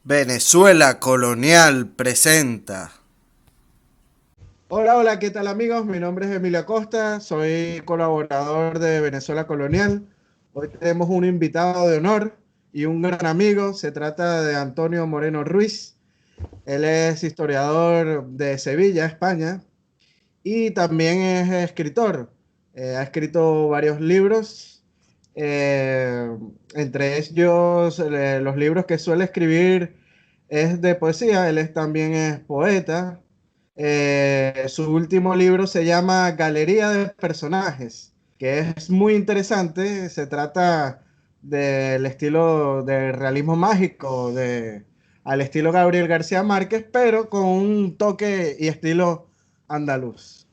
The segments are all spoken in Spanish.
Venezuela Colonial presenta. Hola, hola, ¿qué tal amigos? Mi nombre es Emilio Acosta, soy colaborador de Venezuela Colonial. Hoy tenemos un invitado de honor y un gran amigo. Se trata de Antonio Moreno Ruiz. Él es historiador de Sevilla, España, y también es escritor. Ha escrito varios libros, eh, entre ellos los libros que suele escribir es de poesía. También es poeta. Su último libro se llama Galería de Personajes, que es muy interesante. Se trata del estilo de realismo mágico, al estilo Gabriel García Márquez, pero con un toque y estilo andaluz.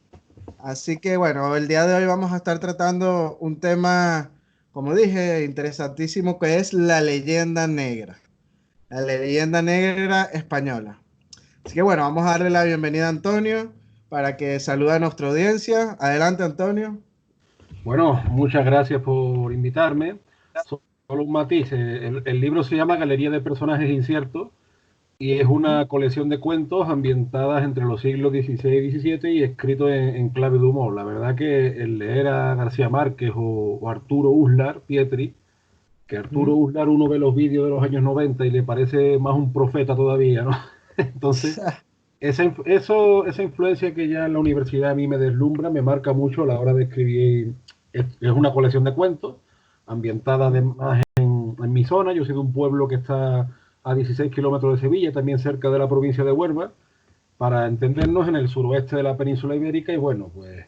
Así que bueno, el día de hoy vamos a estar tratando un tema, como dije, interesantísimo, que es la leyenda negra española. Así que bueno, vamos a darle la bienvenida a Antonio para que salude a nuestra audiencia. Adelante, Antonio. Bueno, muchas gracias por invitarme. Solo un matiz, el libro se llama Galería de Personajes Inciertos y es Ujú. una colección de cuentos ambientadas entre los siglos XVI y XVII y escritos en clave de humor. La verdad que el leer a García Márquez o Arturo Uslar, Pietri, que Arturo Ujú. Uslar uno ve los vídeos de los años 90 y le parece más un profeta todavía, ¿no? Entonces, esa influencia que ya en la universidad a mí me deslumbra, me marca mucho a la hora de escribir. Es una colección de cuentos ambientada además en mi zona. Yo soy de un pueblo que está a 16 kilómetros de Sevilla, también cerca de la provincia de Huelva, para entendernos en el suroeste de la península ibérica. Y bueno, pues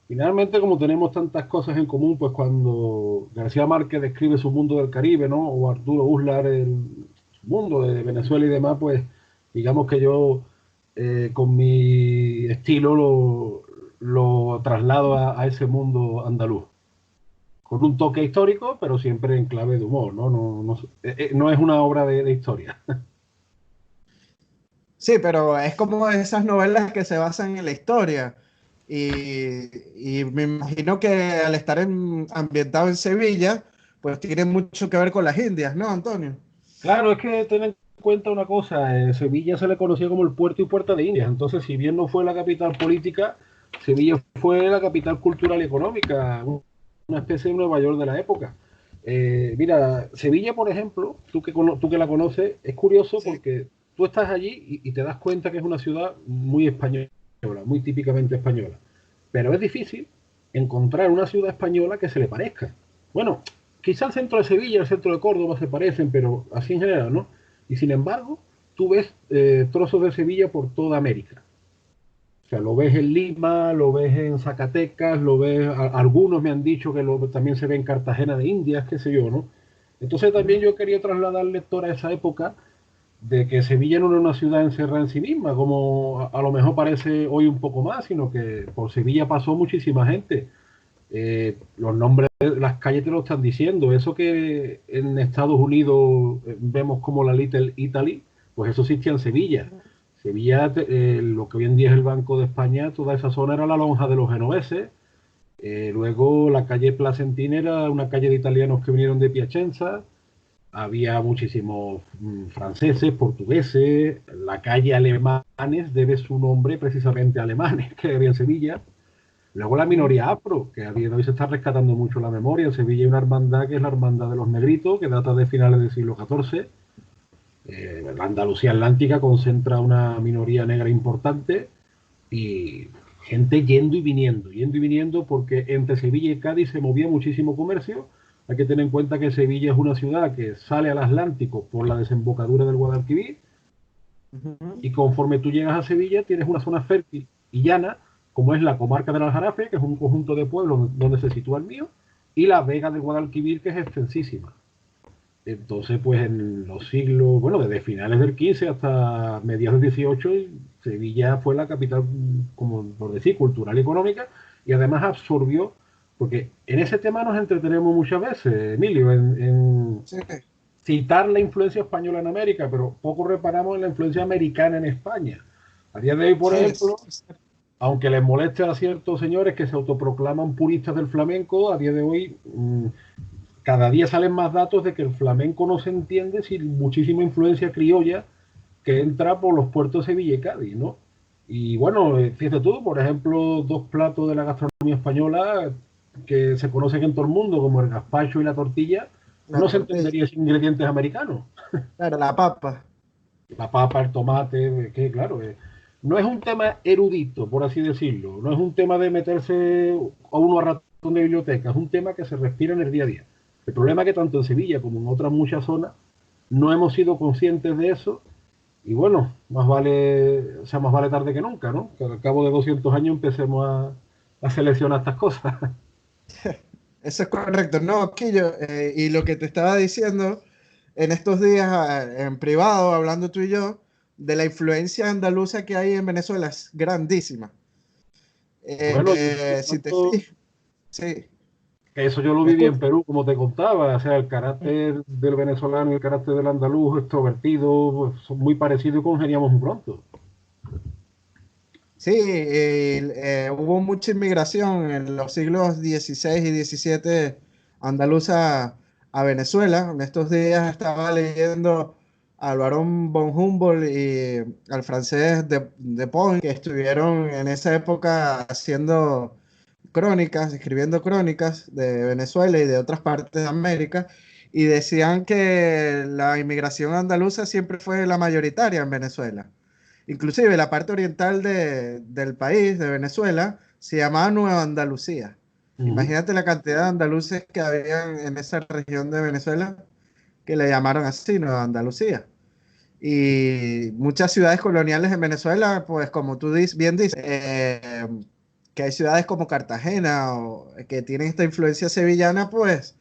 finalmente, como tenemos tantas cosas en común, pues cuando García Márquez describe su mundo del Caribe, ¿no? O Arturo Uslar su mundo de Venezuela y demás, pues digamos que yo con mi estilo lo traslado a ese mundo andaluz. Con un toque histórico, pero siempre en clave de humor, ¿no? No es una obra de historia. Sí, pero es como esas novelas que se basan en la historia. Y me imagino que al estar ambientado en Sevilla, pues tiene mucho que ver con las Indias, ¿no, Antonio? Claro, es que ten en cuenta una cosa, Sevilla se le conocía como el puerto y puerta de Indias, entonces si bien no fue la capital política, Sevilla fue la capital cultural y económica, una especie de Nueva York de la época. Mira, Sevilla, por ejemplo, tú que la conoces, es curioso Sí. porque tú estás allí y te das cuenta que es una ciudad muy española, muy típicamente española, pero es difícil encontrar una ciudad española que se le parezca. Bueno, quizá el centro de Sevilla, el centro de Córdoba se parecen, pero así en general, ¿no? Y sin embargo, tú ves trozos de Sevilla por toda América. O sea, lo ves en Lima, lo ves en Zacatecas, algunos me han dicho que también se ve en Cartagena de Indias, qué sé yo, ¿no? Entonces también Ujú. yo quería trasladar al lector a esa época de que Sevilla no era una ciudad encerrada en sí misma, como a lo mejor parece hoy un poco más, sino que por Sevilla pasó muchísima gente. Los nombres de las calles te lo están diciendo. Eso que en Estados Unidos vemos como la Little Italy, pues eso existía en Sevilla. Sevilla, lo que hoy en día es el Banco de España, toda esa zona era la lonja de los genoveses. Luego la calle Placentina era una calle de italianos que vinieron de Piacenza. Había muchísimos franceses, portugueses. La calle Alemanes debe su nombre precisamente a alemanes que había en Sevilla. Luego la Ujú. minoría afro, que a día de hoy se está rescatando mucho la memoria. En Sevilla hay una hermandad que es la Hermandad de los Negritos, que data de finales del siglo XIV. La Andalucía Atlántica concentra una minoría negra importante y gente yendo y viniendo, porque entre Sevilla y Cádiz se movía muchísimo comercio. Hay que tener en cuenta que Sevilla es una ciudad que sale al Atlántico por la desembocadura del Guadalquivir, Ujú. y conforme tú llegas a Sevilla tienes una zona fértil y llana, como es la comarca del Aljarafe, que es un conjunto de pueblos donde se sitúa el mío, y la Vega del Guadalquivir, que es extensísima. Entonces, pues en los siglos, bueno, desde finales del 15 hasta mediados del 18, Sevilla fue la capital, como por decir, cultural y económica, y además absorbió, porque en ese tema nos entretenemos muchas veces, Emilio, en Sí. citar la influencia española en América, pero poco reparamos en la influencia americana en España. A día de hoy, por Sí, ejemplo, aunque les moleste a ciertos señores que se autoproclaman puristas del flamenco, a día de hoy cada día salen más datos de que el flamenco no se entiende sin muchísima influencia criolla que entra por los puertos de Sevilla y Cádiz, ¿no? Y bueno, fíjate tú, por ejemplo, dos platos de la gastronomía española que se conocen en todo el mundo, como el gazpacho y la tortilla, La no se tortilla, entendería sin ingredientes americanos. claro, la papa. La papa, el tomate, que claro, no es un tema erudito, por así decirlo, no es un tema de meterse a uno a ratón de biblioteca, es un tema que se respira en el día a día. El problema es que tanto en Sevilla como en otras muchas zonas no hemos sido conscientes de eso y bueno, más vale, o sea, más vale tarde que nunca, ¿no? Que al cabo de 200 años empecemos a seleccionar estas cosas. Eso es correcto, no, Quillo, y lo que te estaba diciendo en estos días en privado, hablando tú y yo, de la influencia andaluza que hay en Venezuela, es grandísima. Bueno, Si te fijas, sí, eso yo lo ¿me viví en escuchas? Perú, como te contaba, o sea, el carácter del venezolano y el carácter del andaluz extrovertido pues, son muy parecidos y congeniamos muy pronto. Sí, hubo mucha inmigración en los siglos XVI y XVII andaluza a Venezuela. En estos días estaba leyendo al barón von Humboldt y al francés de Pont, que estuvieron en esa época haciendo crónicas, escribiendo crónicas de Venezuela y de otras partes de América, y decían que la inmigración andaluza siempre fue la mayoritaria en Venezuela. Inclusive la parte oriental del país, de Venezuela, se llamaba Nueva Andalucía. Uh -huh. Imagínate la cantidad de andaluces que habían en esa región de Venezuela que le llamaron así, Nueva Andalucía. Y muchas ciudades coloniales en Venezuela, pues como tú bien dices, que hay ciudades como Cartagena o que tienen esta influencia sevillana, pues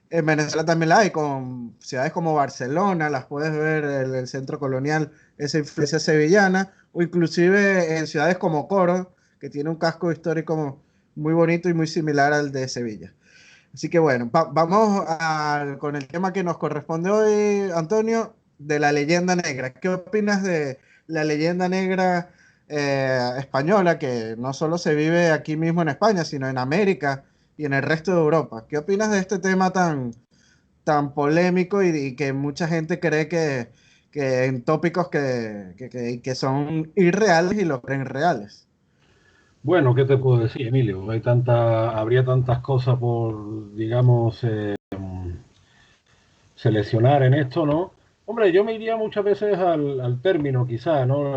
en Venezuela también la hay, con ciudades como Barcelona, las puedes ver en el centro colonial, esa influencia sevillana, o inclusive en ciudades como Coro, que tiene un casco histórico muy bonito y muy similar al de Sevilla. Así que bueno, vamos con el tema que nos corresponde hoy, Antonio, de la leyenda negra. ¿Qué opinas de la leyenda negra española, que no solo se vive aquí mismo en España, sino en América y en el resto de Europa? ¿Qué opinas de este tema tan polémico y que mucha gente cree que en tópicos que son irreales y los creen reales? Bueno, ¿qué te puedo decir, Emilio? Habría tantas cosas por, digamos, seleccionar en esto, ¿no? Hombre, yo me iría muchas veces al término, quizá, ¿no?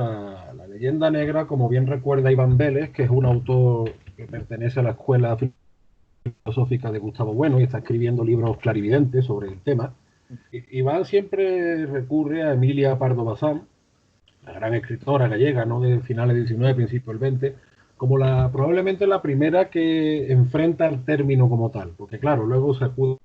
La leyenda negra, como bien recuerda Iván Vélez, que es un autor que pertenece a la escuela filosófica de Gustavo Bueno y está escribiendo libros clarividentes sobre el tema. Iván siempre recurre a Emilia Pardo Bazán, la gran escritora gallega, ¿no? De finales del 19, principios del 20, como probablemente la primera que enfrenta el término como tal, porque claro, luego se acude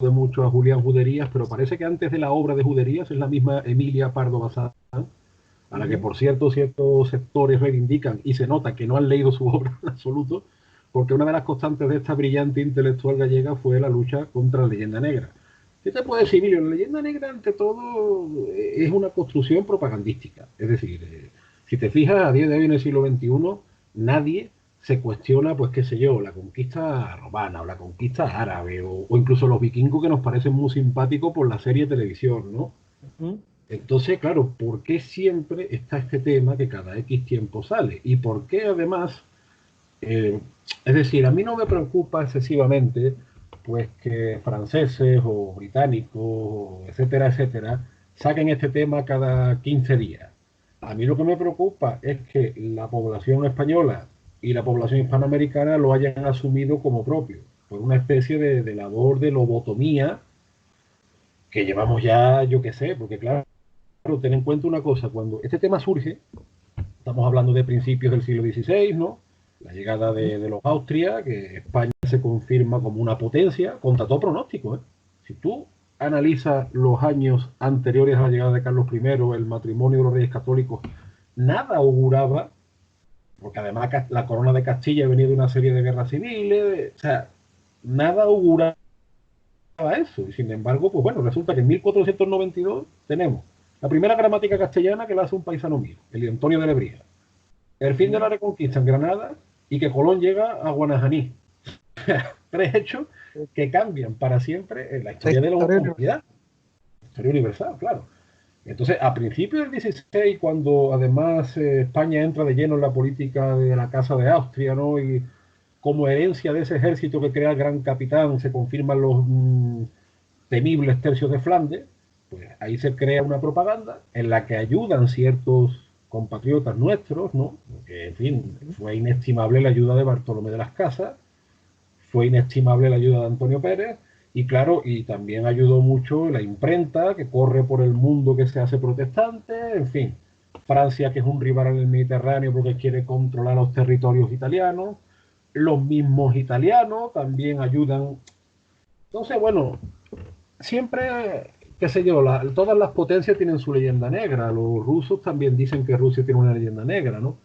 mucho a Julián Juderías, pero parece que antes de la obra de Juderías es la misma Emilia Pardo Bazán, a la que por cierto ciertos sectores reivindican y se nota que no han leído su obra en absoluto, porque una de las constantes de esta brillante intelectual gallega fue la lucha contra la leyenda negra. ¿Qué te puedo decir, Emilio? La leyenda negra, ante todo, es una construcción propagandística. Es decir, si te fijas, a día de hoy en el siglo XXI, nadie se cuestiona, pues qué sé yo, la conquista romana o la conquista árabe o incluso los vikingos que nos parecen muy simpáticos por la serie de televisión, ¿no? ¿Mm? Entonces, claro, ¿por qué siempre está este tema que cada X tiempo sale? ¿Y por qué además, es decir, a mí no me preocupa excesivamente pues que franceses o británicos, etcétera, etcétera, saquen este tema cada 15 días? A mí lo que me preocupa es que la población española y la población hispanoamericana lo hayan asumido como propio, por una especie de labor de lobotomía que llevamos ya, yo qué sé, porque claro, ten en cuenta una cosa, cuando este tema surge, estamos hablando de principios del siglo XVI, ¿no? La llegada de los Austria, que España se confirma como una potencia contra todo pronóstico, ¿eh? Si tú analizas los años anteriores a la llegada de Carlos I, el matrimonio de los reyes católicos, nada auguraba, porque además la corona de Castilla venía de una serie de guerras civiles, o sea, nada auguraba eso. Y sin embargo, pues bueno, resulta que en 1492 tenemos la primera gramática castellana que la hace un paisano mío, el Antonio de Lebrija. El fin de la Reconquista en Granada y que Colón llega a Guanajaní. Tres hechos que cambian para siempre en la La historia de la historia humanidad. Historia universal, claro. Entonces, a principios del 16, cuando además España entra de lleno en la política de la Casa de Austria, ¿no? Y como herencia de ese ejército que crea el Gran Capitán, se confirman los temibles tercios de Flandes, pues ahí se crea una propaganda en la que ayudan ciertos compatriotas nuestros, ¿no? Porque, en fin, fue inestimable la ayuda de Bartolomé de las Casas, fue inestimable la ayuda de Antonio Pérez, y claro, y también ayudó mucho la imprenta que corre por el mundo que se hace protestante, en fin. Francia, que es un rival en el Mediterráneo porque quiere controlar los territorios italianos, los mismos italianos también ayudan. Entonces, bueno, siempre, qué sé yo, todas las potencias tienen su leyenda negra. Los rusos también dicen que Rusia tiene una leyenda negra, ¿no?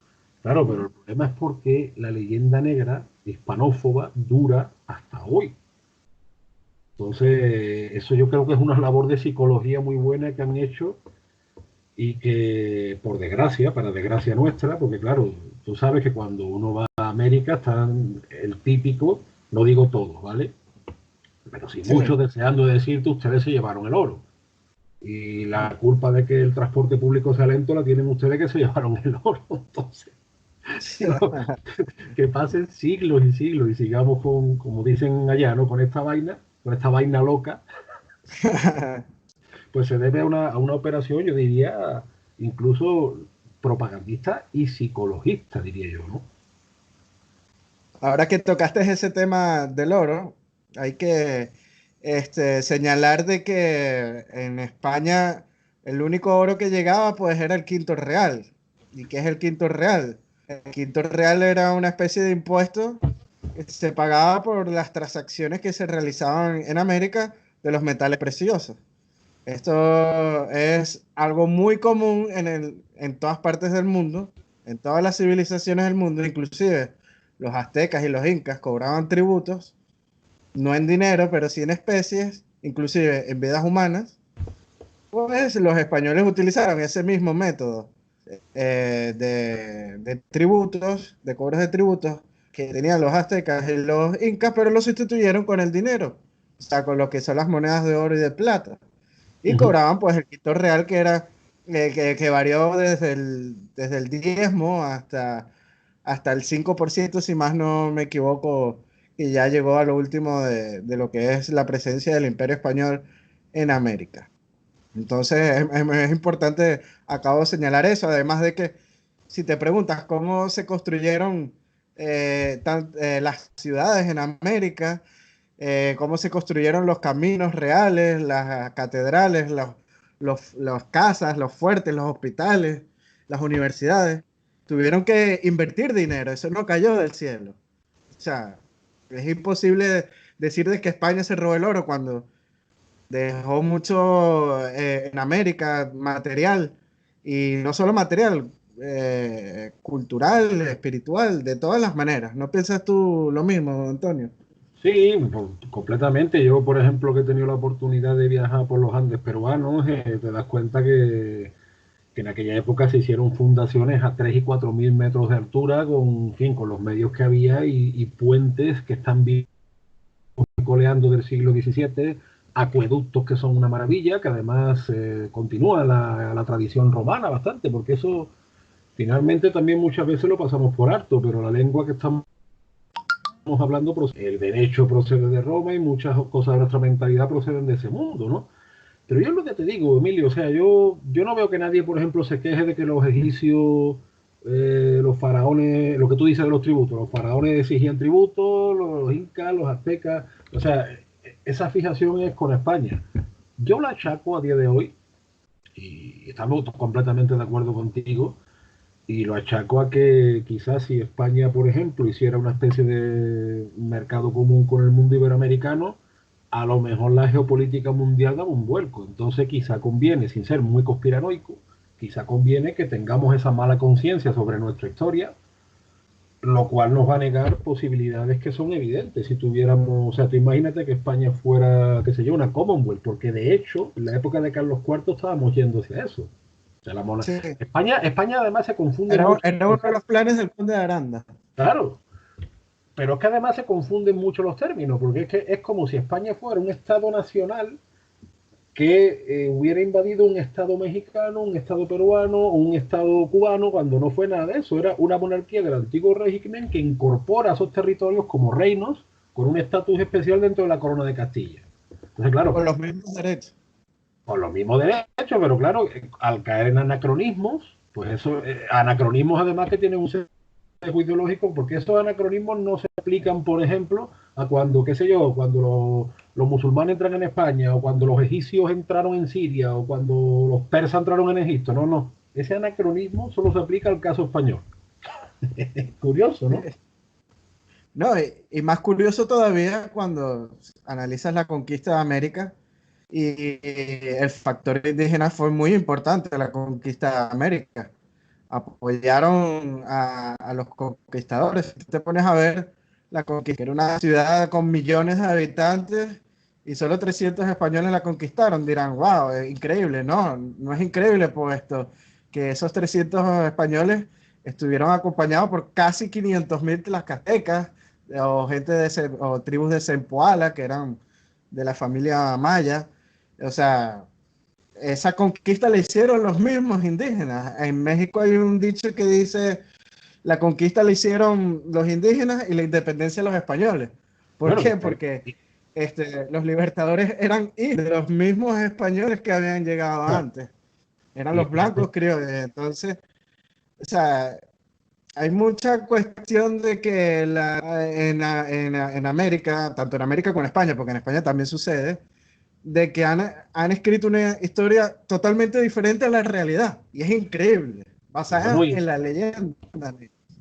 Claro, pero el problema es porque la leyenda negra hispanófoba dura hasta hoy. Entonces, eso yo creo que es una labor de psicología muy buena que han hecho y que, por desgracia, para desgracia nuestra, porque claro, tú sabes que cuando uno va a América están el típico, no digo todos, ¿vale? Pero sí sí. muchos deseando decirte, ustedes se llevaron el oro. Y la culpa de que el transporte público sea lento la tienen ustedes que se llevaron el oro. Entonces, Sí. que pasen siglos y siglos y sigamos con, como dicen allá, ¿no? Con esta vaina loca, pues se debe a una operación, yo diría, incluso propagandista y psicologista, diría yo, ¿no? Ahora que tocaste ese tema del oro, hay que señalar de que en España el único oro que llegaba pues era el quinto real. ¿Y qué es el quinto real? El quinto real era una especie de impuesto que se pagaba por las transacciones que se realizaban en América de los metales preciosos. Esto es algo muy común en todas partes del mundo, en todas las civilizaciones del mundo, inclusive los aztecas y los incas cobraban tributos, no en dinero, pero sí en especies, inclusive en vidas humanas. Pues los españoles utilizaron ese mismo método de tributos, de cobros de tributos que tenían los aztecas y los incas, pero lo sustituyeron con el dinero, o sea, con lo que son las monedas de oro y de plata. Y Ujú. cobraban pues el quinto real que era que varió desde el diezmo hasta el 5% si más no me equivoco, y ya llegó a lo último de lo que es la presencia del Imperio Español en América. Entonces es importante, acabo de señalar eso, además de que si te preguntas cómo se construyeron las ciudades en América, cómo se construyeron los caminos reales, las catedrales, las casas, los fuertes, los hospitales, las universidades. Tuvieron que invertir dinero, eso no cayó del cielo. O sea, es imposible decir de que España se robó el oro cuando dejó mucho en América material, y no solo material, cultural, espiritual, de todas las maneras. ¿No piensas tú lo mismo, Antonio? Sí, completamente. Yo, por ejemplo, que he tenido la oportunidad de viajar por los Andes peruanos, te das cuenta que en aquella época se hicieron fundaciones a 3 y 4 mil metros de altura, con, en fin, con los medios que había y puentes que están coleando del siglo XVII, acueductos que son una maravilla, que además continúa la tradición romana bastante, porque eso finalmente también muchas veces lo pasamos por alto, pero la lengua que estamos hablando, el derecho procede de Roma y muchas cosas de nuestra mentalidad proceden de ese mundo, ¿no? Pero yo es lo que te digo, Emilio, o sea, yo no veo que nadie, por ejemplo, se queje de que los egipcios, los faraones, lo que tú dices de los tributos, los faraones exigían tributos, los incas, los aztecas, o sea, esa fijación es con España. Yo la achaco a día de hoy, y estamos completamente de acuerdo contigo, y lo achaco a que quizás si España, por ejemplo, hiciera una especie de mercado común con el mundo iberoamericano, a lo mejor la geopolítica mundial da un vuelco. Entonces quizá conviene, sin ser muy conspiranoico, quizá conviene que tengamos esa mala conciencia sobre nuestra historia, lo cual nos va a negar posibilidades que son evidentes. Si tuviéramos, o sea, tú imagínate que España fuera, qué sé yo, una Commonwealth, porque de hecho, en la época de Carlos IV estábamos yendo hacia eso. O sea, Sí, España además se confunde mucho. era uno de los planes del conde de Aranda. Claro, Pero es que además se confunden mucho los términos, porque es que es como si España fuera un Estado nacional que hubiera invadido un Estado mexicano, un Estado peruano o un Estado cubano, cuando no fue nada de eso. Era una monarquía del antiguo régimen que incorpora a esos territorios como reinos con un estatus especial dentro de la corona de Castilla. Entonces, claro, Con los mismos derechos. con los mismos derechos, pero claro, al caer en anacronismos, pues eso, anacronismos además que tienen un sesgo ideológico, porque esos anacronismos no se aplican, por ejemplo, a cuando, qué sé yo, cuando los musulmanes entran en España, o cuando los egipcios entraron en Siria, o cuando los persas entraron en Egipto. No, no. Ese anacronismo solo se aplica al caso español. Curioso, ¿no? No, y más curioso todavía cuando analizas la conquista de América y el factor indígena fue muy importante en la conquista de América. Apoyaron a los conquistadores. Si te pones a ver, la conquista era una ciudad con millones de habitantes y solo 300 españoles la conquistaron. Dirán, wow, es increíble. No, no es increíble, puesto que esos 300 españoles estuvieron acompañados por casi 500.000 tlaxcaltecas o gente o tribus de Zempoala, que eran de la familia maya. O sea, esa conquista la hicieron los mismos indígenas. En México hay un dicho que dice, la conquista la hicieron los indígenas y la independencia los españoles. ¿Por Bueno, qué? Porque los libertadores eran de los mismos españoles que habían llegado antes. Eran y los blancos, creo. Entonces, o sea, hay mucha cuestión de que en América, tanto en América como en España, porque en España también sucede, de que han escrito una historia totalmente diferente a la realidad. Y es increíble, bueno, basada en la leyenda.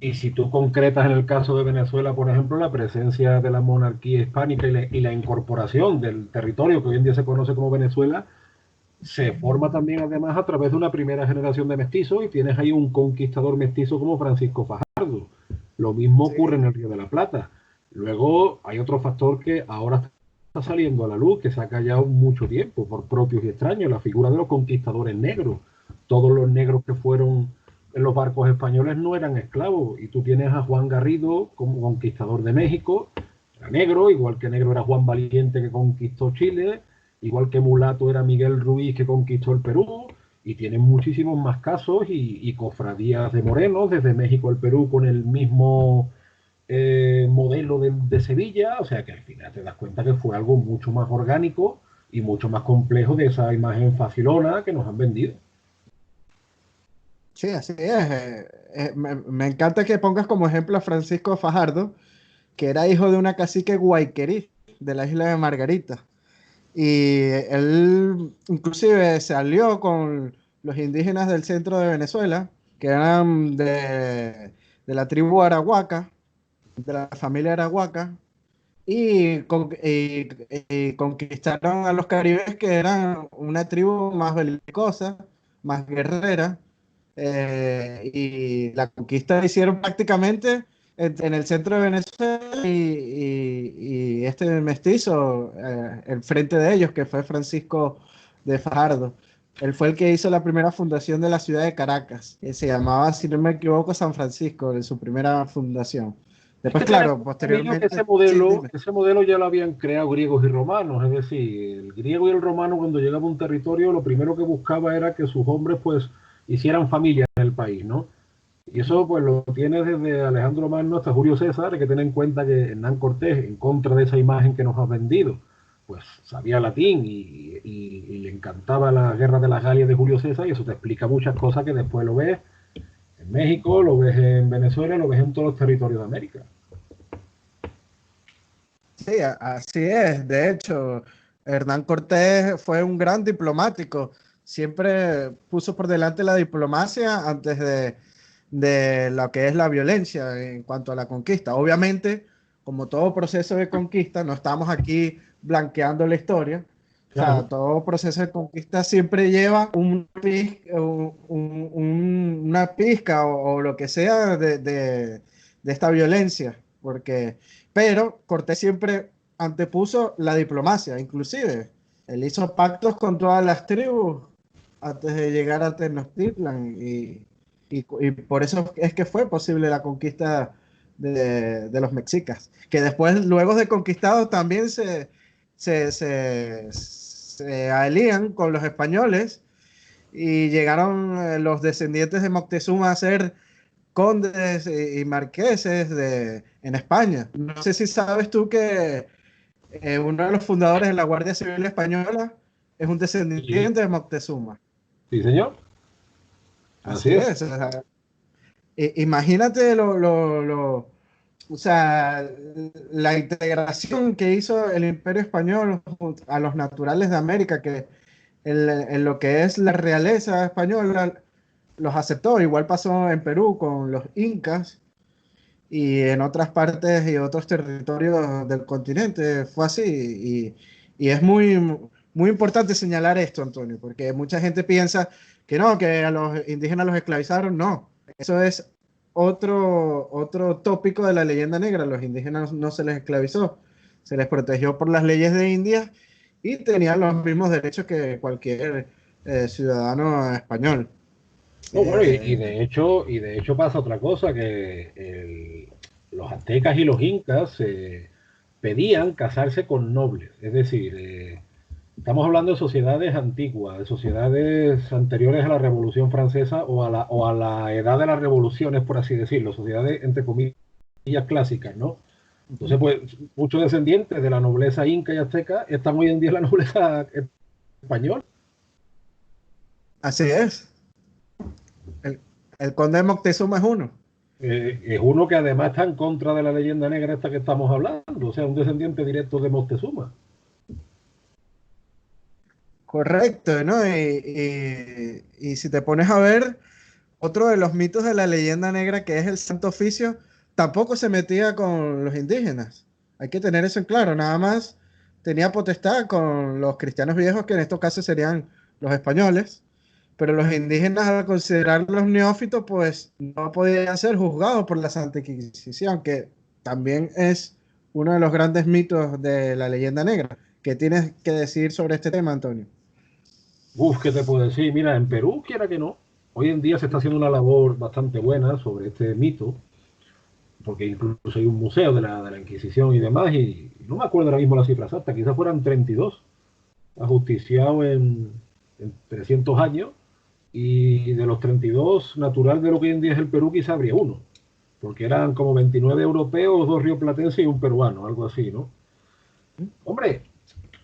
y si tú concretas en el caso de Venezuela, por ejemplo, la presencia de la monarquía hispánica y la incorporación del territorio que hoy en día se conoce como Venezuela, se forma también además a través de una primera generación de mestizos y tienes ahí un conquistador mestizo como Francisco Fajardo. Lo mismo ocurre Sí, en el Río de la Plata. Luego hay otro factor que ahora está saliendo a la luz, que se ha callado mucho tiempo por propios y extraños, la figura de los conquistadores negros. Todos los negros que fueron en los barcos españoles no eran esclavos. Y tú tienes a Juan Garrido como conquistador de México, era negro, igual que negro era Juan Valiente que conquistó Chile, igual que mulato era Miguel Ruiz que conquistó el Perú, y tienen muchísimos más casos y cofradías de morenos desde México al Perú con el mismo modelo de Sevilla, o sea que al final te das cuenta que fue algo mucho más orgánico y mucho más complejo de esa imagen facilona que nos han vendido. sí, así es. Me encanta que pongas como ejemplo a Francisco Fajardo, que era hijo de una cacique guayquerí de la isla de Margarita. Y él inclusive se alió con los indígenas del centro de Venezuela, que eran de la tribu Arahuaca, de la familia Arahuaca, y conquistaron a los caribes, que eran una tribu más belicosa, más guerrera, y la conquista la hicieron prácticamente en el centro de Venezuela y este mestizo, el frente de ellos, que fue Francisco de Fajardo. Él fue el que hizo la primera fundación de la ciudad de Caracas, que se llamaba, si no me equivoco, San Francisco, en su primera fundación. Es Después, que tenemos claro, entendido que posteriormente, sí, dime. ese modelo ya lo habían creado griegos y romanos, es decir, el griego y el romano cuando llegaba a un territorio lo primero que buscaba era que sus hombres pues hicieran familia en el país, ¿no? Y eso pues lo tiene desde Alejandro Magno hasta Julio César, hay que tener en cuenta que Hernán Cortés, en contra de esa imagen que nos ha vendido, pues sabía latín y le encantaba la guerra de las Galias de Julio César, y eso te explica muchas cosas que después lo ves en México, lo ves en Venezuela, lo ves en todos los territorios de América. Sí, así es. De hecho, Hernán Cortés fue un gran diplomático. Siempre puso por delante la diplomacia antes de lo que es la violencia en cuanto a la conquista. Obviamente, como todo proceso de conquista, no estamos aquí blanqueando la historia. O sea, Claro. todo proceso de conquista siempre lleva una pizca o lo que sea de esta violencia. Pero Cortés siempre antepuso la diplomacia, inclusive. Él hizo pactos con todas las tribus antes de llegar a Tenochtitlan y por eso es que fue posible la conquista de los mexicas, que después, luego de conquistados, también se alían con los españoles y llegaron los descendientes de Moctezuma a ser condes y marqueses en España. No sé si sabes tú que uno de los fundadores de la Guardia Civil Española es un Sí, descendiente de Moctezuma. sí, señor. Así Así es. es. O sea, imagínate o sea, la integración que hizo el Imperio Español a los naturales de América, que en lo que es la realeza española los aceptó. Igual pasó en Perú con los incas y en otras partes y otros territorios del continente fue así. Y es muy importante señalar esto, Antonio, porque mucha gente piensa que no, que a los indígenas los esclavizaron. No, eso es otro tópico de la leyenda negra. Los indígenas no se les esclavizó, se les protegió por las leyes de India y tenían los mismos derechos que cualquier ciudadano español. No, bueno, Eh, y de hecho pasa otra cosa, que los aztecas y los incas pedían casarse con nobles. Es decir, estamos hablando de sociedades antiguas, de sociedades anteriores a la Revolución Francesa o a la edad de las revoluciones, por así decirlo, sociedades entre comillas clásicas, ¿no? Entonces, pues, muchos descendientes de la nobleza inca y azteca están hoy en día en la nobleza española. Así es. El, el conde de Moctezuma es uno. Es uno que además está en contra de la leyenda negra esta que estamos hablando, o sea, un descendiente directo de Moctezuma. Correcto, ¿no? Y si te pones a ver, otro de los mitos de la leyenda negra, que es el Santo Oficio, tampoco se metía con los indígenas. Hay que tener eso en claro. Nada más tenía potestad con los cristianos viejos, que en estos casos serían los españoles. Pero los indígenas, al considerarlos neófitos, pues no podían ser juzgados por la Santa Inquisición, que también es uno de los grandes mitos de la leyenda negra. ¿Qué tienes que decir sobre este tema, Antonio? Uf, ¿qué te puedo decir? Mira, en Perú, quiera que no, hoy en día se está haciendo una labor bastante buena sobre este mito, porque incluso hay un museo de la Inquisición y demás, y no me acuerdo ahora mismo la cifra exacta, quizás fueran 32 ajusticiados en 300 años, y de los 32, natural de lo que hoy en día es el Perú, quizá habría uno, porque eran como 29 europeos, dos rioplatenses y un peruano, algo así, ¿no? Hombre,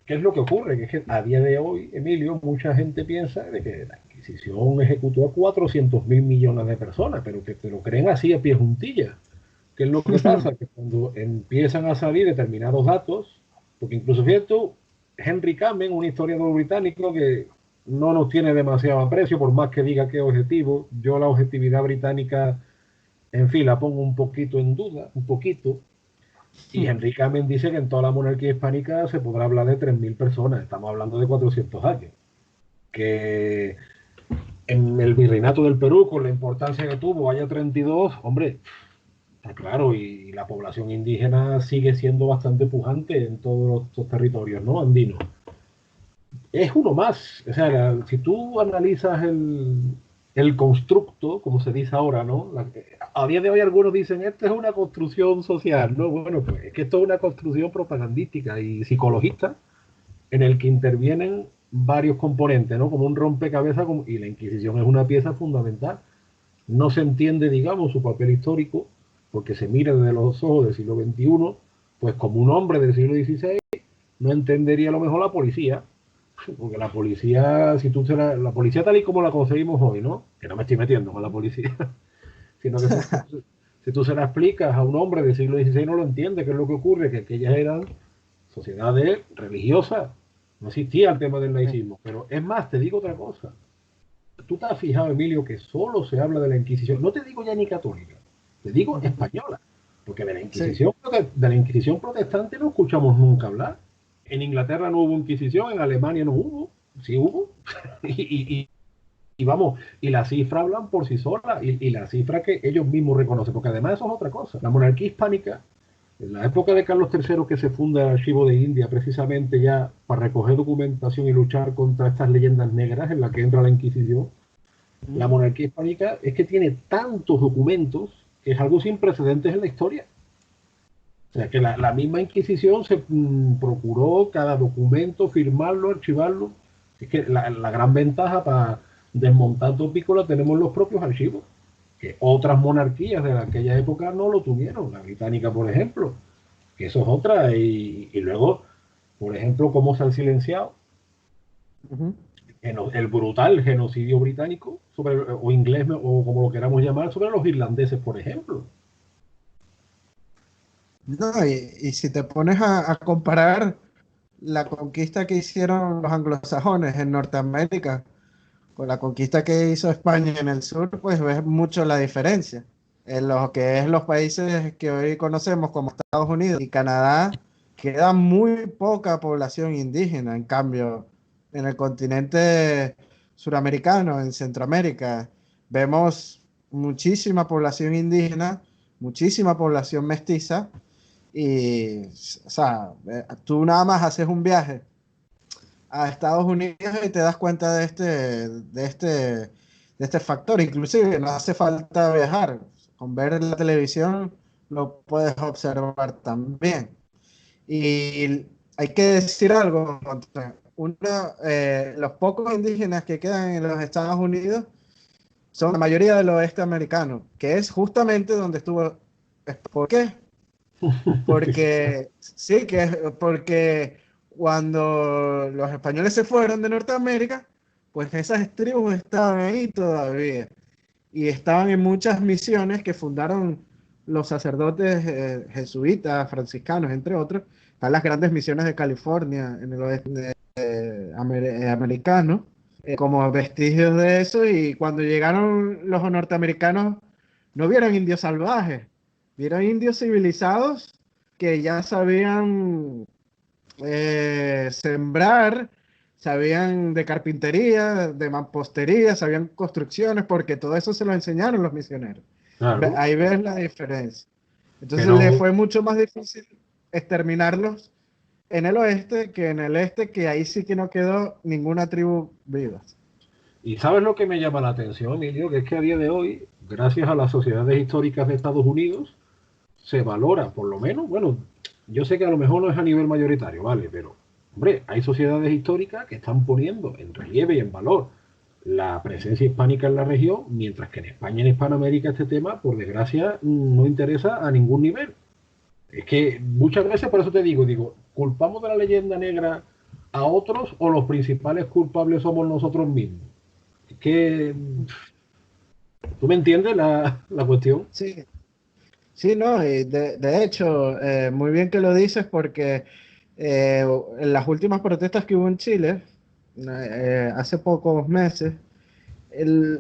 ¿qué es lo que ocurre? Que es que a día de hoy, Emilio, mucha gente piensa de que la Inquisición ejecutó a 400.000 millones de personas, pero que te lo creen así a pie juntillas. ¿Qué es lo que pasa? Que cuando empiezan a salir determinados datos, porque incluso cierto, Henry Kamen, un historiador británico que no nos tiene demasiado aprecio, por más que diga que es objetivo, yo la objetividad británica, en fin, la pongo un poquito en duda, un poquito, y Henry Kamen dice que en toda la monarquía hispánica se podrá hablar de 3.000 personas, estamos hablando de 400 años. Que en el virreinato del Perú, con la importancia que tuvo, haya 32, hombre, está claro, y la población indígena sigue siendo bastante pujante en todos estos territorios, ¿no? Andinos. Es uno más, o sea, si tú analizas el constructo, como se dice ahora, ¿no? A día de hoy algunos dicen, esta es una construcción social, ¿no? Bueno, pues es que esto es una construcción propagandística y psicologista en el que intervienen varios componentes, ¿no? Como un rompecabezas, y la Inquisición es una pieza fundamental. No se entiende, digamos, su papel histórico, porque se mira desde los ojos del siglo XXI, pues como un hombre del siglo XVI no entendería a lo mejor la policía, porque la policía, si tú la policía tal y como la conseguimos hoy, ¿no? Que no me estoy metiendo con la policía, sino que si tú se la explicas a un hombre del siglo XVI no lo entiende, qué es lo que ocurre, que aquellas eran sociedades religiosas, no existía el tema del laicismo. Pero es más, te digo otra cosa. Tú te has fijado, Emilio, que solo se habla de la Inquisición, no te digo ya ni católica, te digo española, porque Sí, De la Inquisición protestante no escuchamos nunca hablar. En Inglaterra no hubo Inquisición, en Alemania no hubo, sí hubo, y, y, y vamos, y las cifras hablan por sí solas, y las cifras que ellos mismos reconocen, porque además eso es otra cosa. La monarquía hispánica, en la época de Carlos III, que se funda el Archivo de India, precisamente ya para recoger documentación y luchar contra estas leyendas negras en las que entra la Inquisición, la monarquía hispánica es que tiene tantos documentos que es algo sin precedentes en la historia. O sea, que la misma Inquisición se procuró cada documento, firmarlo, archivarlo. Es que la gran ventaja para desmontar tópico la tenemos en los propios archivos, que otras monarquías de aquella época no lo tuvieron. La británica, por ejemplo, que eso es otra. Y luego, por ejemplo, cómo se han silenciado el brutal genocidio británico sobre, o inglés, o como lo queramos llamar, sobre los irlandeses, por ejemplo. No, y si te pones a comparar la conquista que hicieron los anglosajones en Norteamérica con la conquista que hizo España en el sur, pues ves mucho la diferencia. En lo que es los países que hoy conocemos como Estados Unidos y Canadá, queda muy poca población indígena. En cambio, en el continente suramericano, en Centroamérica, vemos muchísima población indígena, muchísima población mestiza. Y, o sea, tú nada más haces un viaje a Estados Unidos y te das cuenta de este factor. Inclusive no hace falta viajar. Con ver la televisión lo puedes observar también. Y hay que decir algo. Los pocos indígenas que quedan en los Estados Unidos son la mayoría del oeste americano, que es justamente donde estuvo. ¿Por qué? Porque sí, porque cuando los españoles se fueron de Norteamérica, pues esas tribus estaban ahí todavía y estaban en muchas misiones que fundaron los sacerdotes jesuitas, franciscanos, entre otros. Están las grandes misiones de California en el oeste americano, como vestigios de eso. Y cuando llegaron los norteamericanos, no vieron indios salvajes, vieron indios civilizados que ya sabían sembrar, sabían de carpintería, de mampostería, sabían construcciones, porque todo eso se lo enseñaron los misioneros. Claro. Ahí ves la diferencia. Entonces Pero, le fue mucho más difícil exterminarlos en el oeste que en el este, que ahí sí que no quedó ninguna tribu viva. y sabes lo que me llama la atención, Emilio, que es que a día de hoy, gracias a las sociedades históricas de Estados Unidos, se valora, por lo menos, bueno, yo sé que a lo mejor no es a nivel mayoritario, ¿vale? Pero, hombre, hay sociedades históricas que están poniendo en relieve y en valor la presencia hispánica en la región, mientras que en España y en Hispanoamérica este tema, por desgracia, no interesa a ningún nivel. Es que muchas veces, por eso te digo, ¿culpamos de la leyenda negra a otros o los principales culpables somos nosotros mismos? Es que, ¿tú me entiendes la cuestión? Sí, sí, no, y de hecho, muy bien que lo dices porque en las últimas protestas que hubo en Chile, hace pocos meses,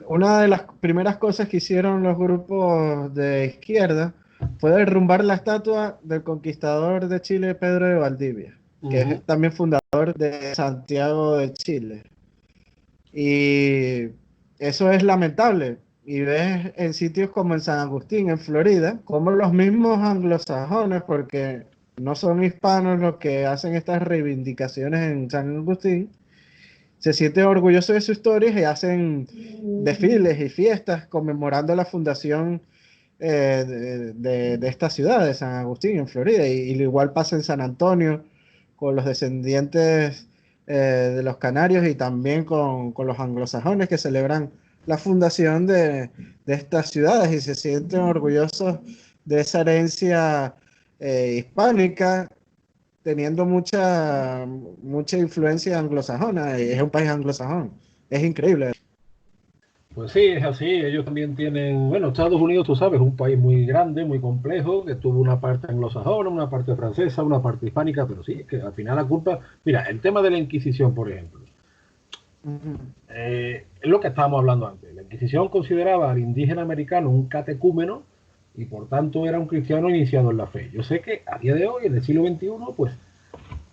una de las primeras cosas que hicieron los grupos de izquierda fue derrumbar la estatua del conquistador de Chile, Pedro de Valdivia, que es también fundador de Santiago de Chile. Y eso es lamentable. Y ves en sitios como en San Agustín, en Florida, como los mismos anglosajones, porque no son hispanos los que hacen estas reivindicaciones en San Agustín, se sienten orgullosos de su historia y hacen desfiles y fiestas conmemorando la fundación de esta ciudad, de San Agustín, en Florida. Y lo igual pasa en San Antonio, con los descendientes de los canarios y también con los anglosajones que celebran la fundación de estas ciudades y se sienten orgullosos de esa herencia hispánica, teniendo mucha influencia anglosajona, y es un país anglosajón. Es increíble. Pues sí, es así. Ellos también tienen, bueno, Estados Unidos, tú sabes, es un país muy grande, muy complejo, que tuvo una parte anglosajona, una parte francesa, una parte hispánica, pero sí, es que al final la culpa, mira, el tema de la Inquisición, por ejemplo, es lo que estábamos hablando antes. La Inquisición consideraba al indígena americano un catecúmeno y por tanto era un cristiano iniciado en la fe. Yo sé que a día de hoy, en el siglo XXI, pues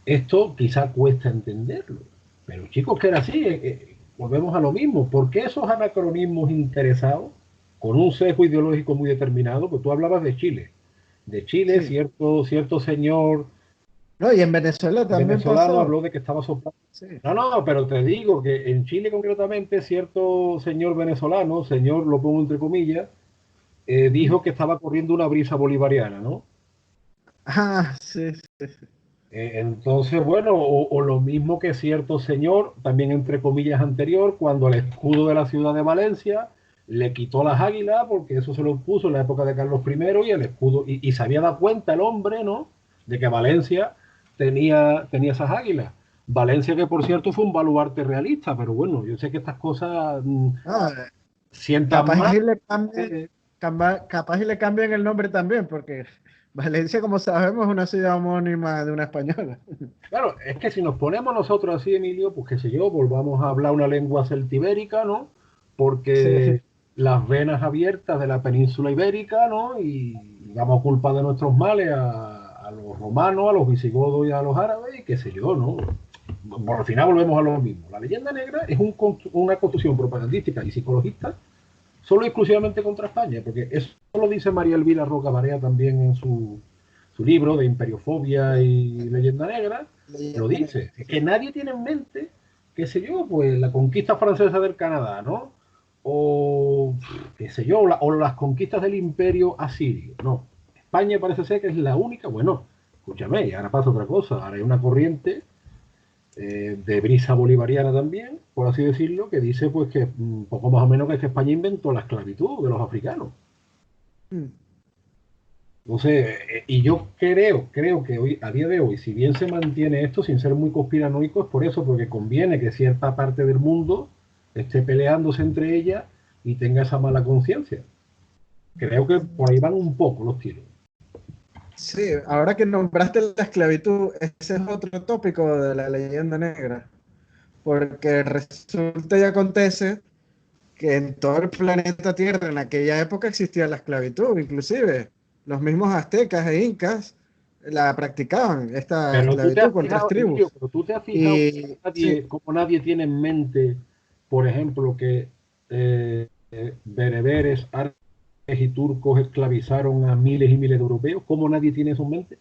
esto quizá cuesta entenderlo, pero chicos, que era así. Volvemos a lo mismo. ¿Por qué esos anacronismos interesados con un sesgo ideológico muy determinado? Pues tú hablabas de Chile. De Chile, Sí. cierto señor No, y en Venezuela también venezolano pasó. habló de que estaba soplando. Sí. No, pero te digo que en Chile concretamente cierto señor venezolano, señor lo pongo entre comillas, dijo que estaba corriendo una brisa bolivariana, ¿no? Ah, sí, sí. Entonces, bueno, o lo mismo que cierto señor, también entre comillas anterior, cuando el escudo de la ciudad de Valencia le quitó las águilas, porque eso se lo puso en la época de Carlos I, y el escudo, y se había dado cuenta el hombre, ¿no? De que Valencia tenía esas águilas. Valencia, que por cierto fue un baluarte realista, pero bueno, yo sé que estas cosas Ah, sientan capaz más. y le cambien, eh, capaz y le cambian el nombre también, porque Valencia, como sabemos, es una ciudad homónima de una española. Claro, es que si nos ponemos nosotros así, Emilio, pues qué sé yo, volvamos a hablar una lengua celtibérica, ¿no? Sí, Porque las venas abiertas de la península ibérica, ¿no? Y damos culpa de nuestros males a los romanos, a los visigodos y a los árabes, y qué sé yo, ¿no? Por al final volvemos a lo mismo. La leyenda negra es una construcción propagandística y psicologista solo y exclusivamente contra España, porque eso lo dice María Elvira Roca Barea también en su libro de Imperiofobia y Leyenda Negra, lo leyenda negra, dice. Es sí. que nadie tiene en mente, qué sé yo, pues la conquista francesa del Canadá, ¿no? O, qué sé yo, o las conquistas del imperio asirio, no. España parece ser que es la única, bueno, escúchame, y ahora pasa otra cosa, ahora hay una corriente de brisa bolivariana también, por así decirlo, que dice pues que poco más o menos que España inventó la esclavitud de los africanos. Mm. Entonces, y yo creo que hoy, a día de hoy, si bien se mantiene esto sin ser muy conspiranoico, es por eso, porque conviene que cierta parte del mundo esté peleándose entre ellas y tenga esa mala conciencia. Creo que por ahí van un poco los tiros. Sí, ahora que nombraste la esclavitud, ese es otro tópico de la leyenda negra, porque resulta y acontece que en todo el planeta Tierra en aquella época existía la esclavitud, inclusive los mismos aztecas e incas la practicaban, esta Pero tú te esclavitud has con tres fijado, Emilio, tribus. pero tú te has fijado Y sí, cómo nadie tiene en mente, por ejemplo, que bereberes, árabes y turcos esclavizaron a miles y miles de europeos. ¿Cómo nadie tiene eso en mente?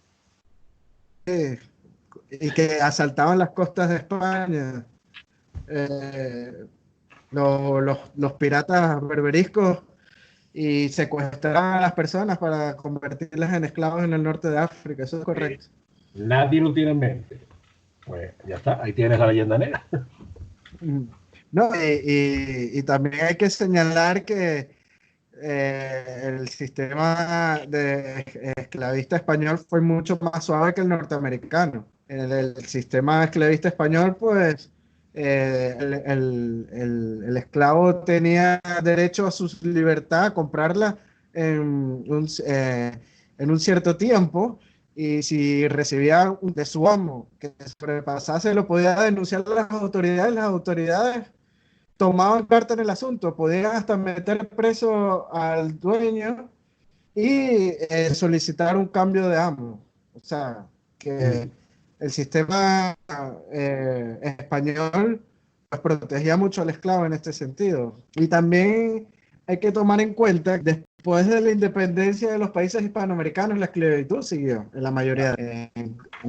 y que asaltaban las costas de España. eh, los piratas berberiscos y secuestraban a las personas para convertirlas en esclavos en el norte de África. Eso es correcto. Nadie lo tiene en mente. Pues ya está, ahí tienes la leyenda negra. Mm. No, y también hay que señalar que el sistema de esclavista español fue mucho más suave que el norteamericano. En el sistema esclavista español, pues el esclavo tenía derecho a su libertad, a comprarla en en un cierto tiempo. Y si recibía de su amo que sobrepasase, lo podía denunciar a las autoridades tomaban carta en el asunto, podían hasta meter preso al dueño y solicitar un cambio de amo. O sea, que el sistema español pues, protegía mucho al esclavo en este sentido. Y también hay que tomar en cuenta que después de la independencia de los países hispanoamericanos, la esclavitud siguió en la mayoría.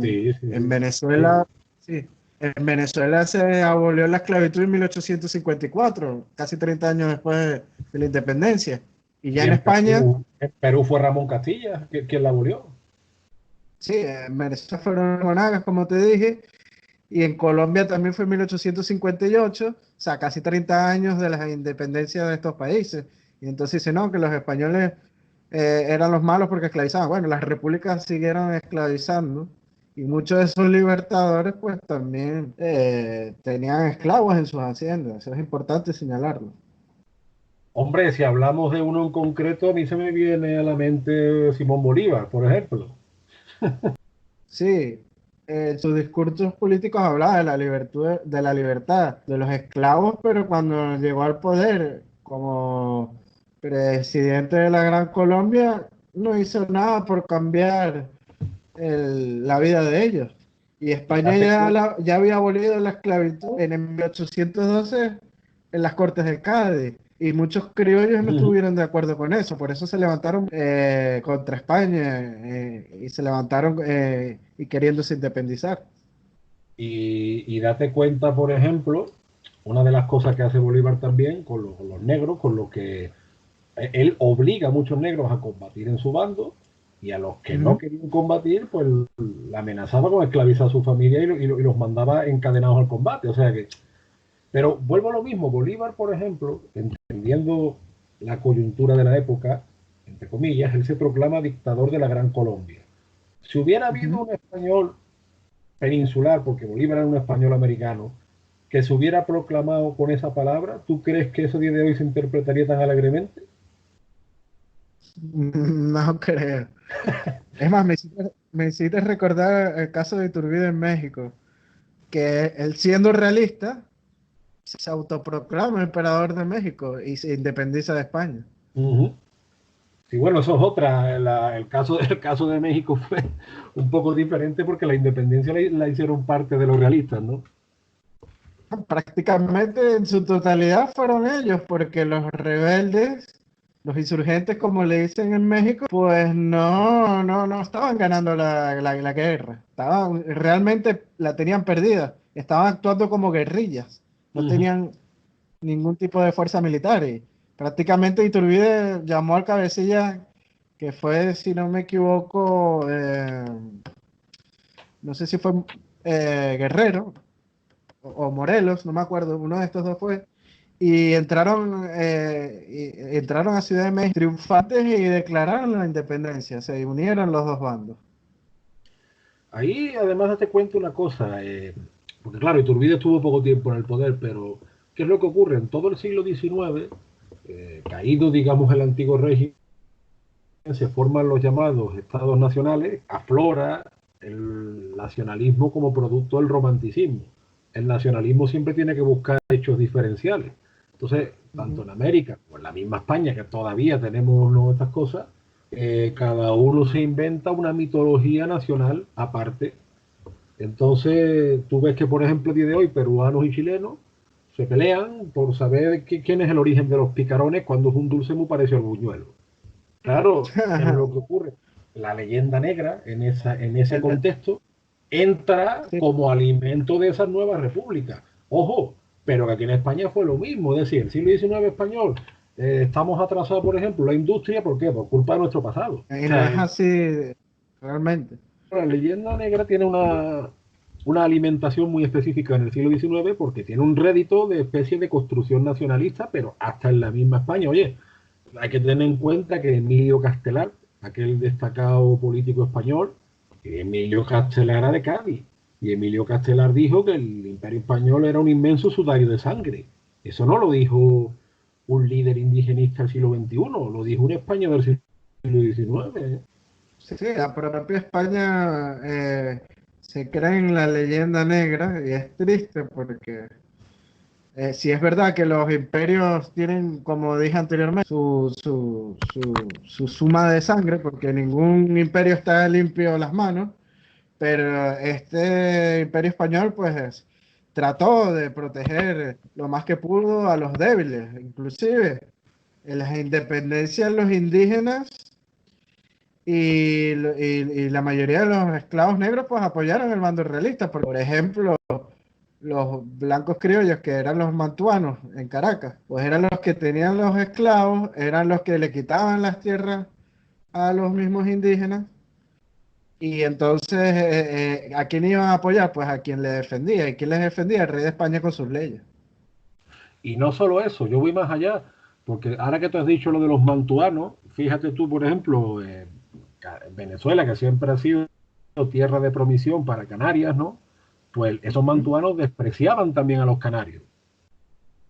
Sí, sí, En sí. Venezuela, sí. En Venezuela se abolió la esclavitud en 1854, casi 30 años después de la independencia. Y ya Y en España, En Perú fue Ramón Castilla quien la abolió. sí, en Venezuela fueron los monagas, como te dije, y en Colombia también fue en 1858, o sea, casi 30 años de la independencia de estos países. Y entonces dice, no, que los españoles eran los malos porque esclavizaban. Bueno, las repúblicas siguieron esclavizando y muchos de esos libertadores pues también tenían esclavos en sus haciendas. Eso es importante señalarlo. Hombre, si hablamos de uno en concreto, a mí se me viene a la mente Simón Bolívar, por ejemplo. Sí, en sus discursos políticos hablaba de la libertad de los esclavos, pero cuando llegó al poder como presidente de la Gran Colombia, no hizo nada por cambiar la vida de ellos. Y Y España date ya, cuenta, ya había abolido la esclavitud en el 1812 en las Cortes de Cádiz. Y muchos criollos no estuvieron de acuerdo con eso, por eso se levantaron contra España y se levantaron y queriéndose independizar. y date cuenta, por ejemplo, una de las cosas que hace Bolívar también con los negros, con lo que él obliga a muchos negros a combatir en su bando y a los que no querían combatir, pues la amenazaba con esclavizar a su familia y los mandaba encadenados al combate. O sea que, pero vuelvo a lo mismo, Bolívar, por ejemplo, entendiendo la coyuntura de la época, entre comillas, él se proclama dictador de la Gran Colombia. Si hubiera habido un español peninsular, porque Bolívar era un español americano, que se hubiera proclamado con esa palabra, ¿tú crees que eso día de hoy se interpretaría tan alegremente? No creo. Es más, me hiciste recordar el caso de Iturbide en México, que él siendo realista, se autoproclama emperador de México y se independiza de España. Sí, bueno, eso es otra. El caso de México fue un poco diferente porque la independencia la hicieron parte de los realistas, ¿no? Prácticamente en su totalidad fueron ellos, porque los rebeldes, los insurgentes, como le dicen en México, pues no estaban ganando la guerra. Realmente la tenían perdida. Estaban actuando como guerrillas. No tenían ningún tipo de fuerza militar. Y prácticamente Iturbide llamó al cabecilla, que fue, si no me equivoco, no sé si fue Guerrero o Morelos, no me acuerdo, uno de estos dos fue, y entraron a Ciudad de México triunfantes y declararon la independencia, se unieron los dos bandos. Ahí además te cuento una cosa, porque claro, Iturbide estuvo poco tiempo en el poder, pero ¿qué es lo que ocurre? En todo el siglo XIX, caído digamos el antiguo régimen, se forman los llamados estados nacionales, aflora el nacionalismo como producto del romanticismo. El nacionalismo siempre tiene que buscar hechos diferenciales. Entonces, tanto en América como en la misma España, que todavía tenemos ¿no? estas cosas, cada uno se inventa una mitología nacional aparte. Entonces, tú ves que, por ejemplo, el día de hoy, peruanos y chilenos se pelean por saber quién es el origen de los picarones cuando es un dulce muy parecido al buñuelo. Claro, ¿qué es lo que ocurre? La leyenda negra en ese contexto entra Sí. como alimento de esas nuevas repúblicas. Ojo, pero que aquí en España fue lo mismo, es decir, el siglo XIX español, estamos atrasados, por ejemplo, la industria, ¿por qué? Por culpa de nuestro pasado. Y no es así realmente. La leyenda negra tiene una alimentación muy específica en el siglo XIX porque tiene un rédito de especie de construcción nacionalista, pero hasta en la misma España. Oye, hay que tener en cuenta que Emilio Castelar, aquel destacado político español, Emilio Castelar era de Cádiz, y Emilio Castelar dijo que el Imperio Español era un inmenso sudario de sangre. Eso no lo dijo un líder indigenista del siglo XXI, lo dijo un español del siglo XIX. Sí, la propia España se cree en la leyenda negra y es triste porque si es verdad que los imperios tienen, como dije anteriormente, su suma de sangre, porque ningún imperio está limpio las manos, pero este imperio español pues trató de proteger lo más que pudo a los débiles, inclusive en las independencias los indígenas y la mayoría de los esclavos negros pues apoyaron el bando realista. Por ejemplo, los blancos criollos que eran los mantuanos en Caracas, pues eran los que tenían los esclavos, eran los que le quitaban las tierras a los mismos indígenas. Y entonces, ¿a quién iban a apoyar? Pues a quien le defendía. ¿Y quién les defendía? El rey de España con sus leyes. Y no solo eso, yo voy más allá, porque ahora que tú has dicho lo de los mantuanos, fíjate tú, por ejemplo, Venezuela, que siempre ha sido tierra de promisión para Canarias, ¿no? Pues esos mantuanos despreciaban también a los canarios,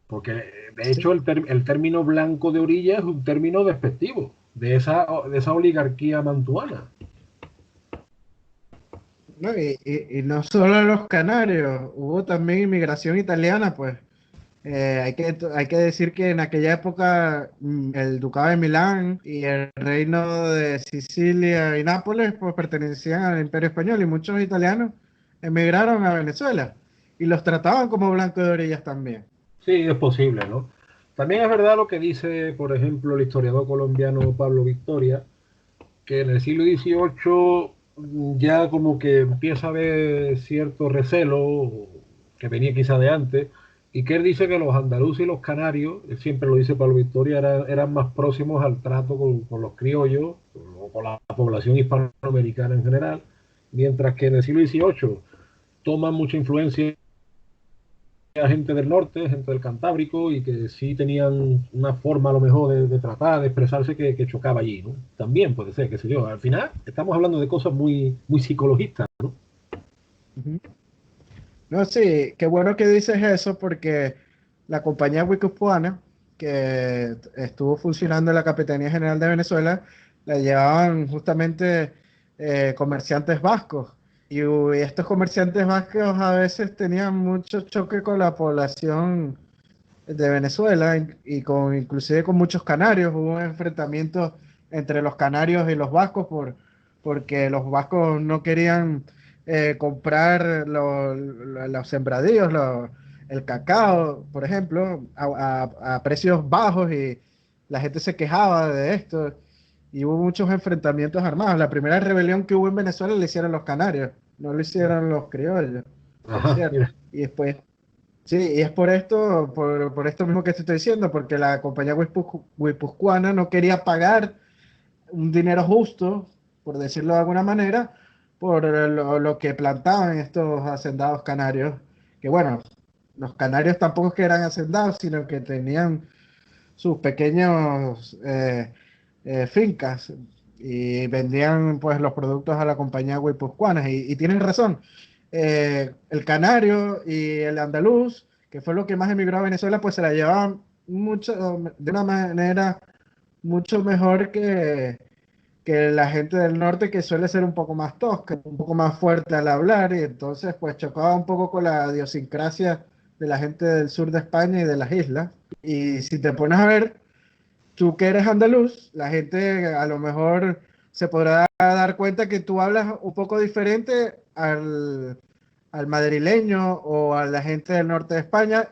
porque de hecho el término blanco de orilla es un término despectivo de esa oligarquía mantuana. ¿No? Y no solo los canarios, hubo también inmigración italiana, pues. Hay que decir que en aquella época el Ducado de Milán y el Reino de Sicilia y Nápoles pues pertenecían al Imperio Español y muchos italianos emigraron a Venezuela y los trataban como blancos de orillas también. Sí, es posible, ¿no? También es verdad lo que dice, por ejemplo, el historiador colombiano Pablo Victoria, que en el siglo XVIII ya como que empieza a haber cierto recelo, que venía quizá de antes, y que él dice que los andaluces y los canarios, él siempre lo dice Pablo Victoria, eran más próximos al trato con los criollos o con la población hispanoamericana en general, mientras que en el siglo XVIII toman mucha influencia gente del norte, gente del Cantábrico, y que sí tenían una forma a lo mejor de tratar, de expresarse que chocaba allí, ¿no? También puede ser, qué sé yo. Al final estamos hablando de cosas muy psicologistas, ¿no? Ujú. No, sí, qué bueno que dices eso porque la compañía guipuzcoana que estuvo funcionando en la Capitanía General de Venezuela la llevaban justamente comerciantes vascos y estos comerciantes vascos a veces tenían mucho choque con la población de Venezuela y con inclusive con muchos canarios. Hubo un enfrentamiento entre los canarios y los vascos porque los vascos no querían comprar los sembradíos, el cacao, por ejemplo, a precios bajos y la gente se quejaba de esto y hubo muchos enfrentamientos armados. La primera rebelión que hubo en Venezuela la hicieron los canarios, no lo hicieron los criollos, por Ajá, cierto. mira. Y después sí, y es por esto, por esto mismo que te estoy diciendo, porque la compañía guipuzcoana no quería pagar un dinero justo, por decirlo de alguna manera, por lo que plantaban estos hacendados canarios, que bueno, los canarios tampoco es que eran hacendados, sino que tenían sus pequeños fincas y vendían pues los productos a la compañía guipuzcoana y tienen razón. El canario y el andaluz, que fue lo que más emigró a Venezuela, pues se la llevaban mucho, de una manera mucho mejor que la gente del norte, que suele ser un poco más tosca, un poco más fuerte al hablar, y entonces pues chocaba un poco con la idiosincrasia de la gente del sur de España y de las islas. Y si te pones a ver, tú que eres andaluz, la gente a lo mejor se podrá dar cuenta que tú hablas un poco diferente al madrileño o a la gente del norte de España,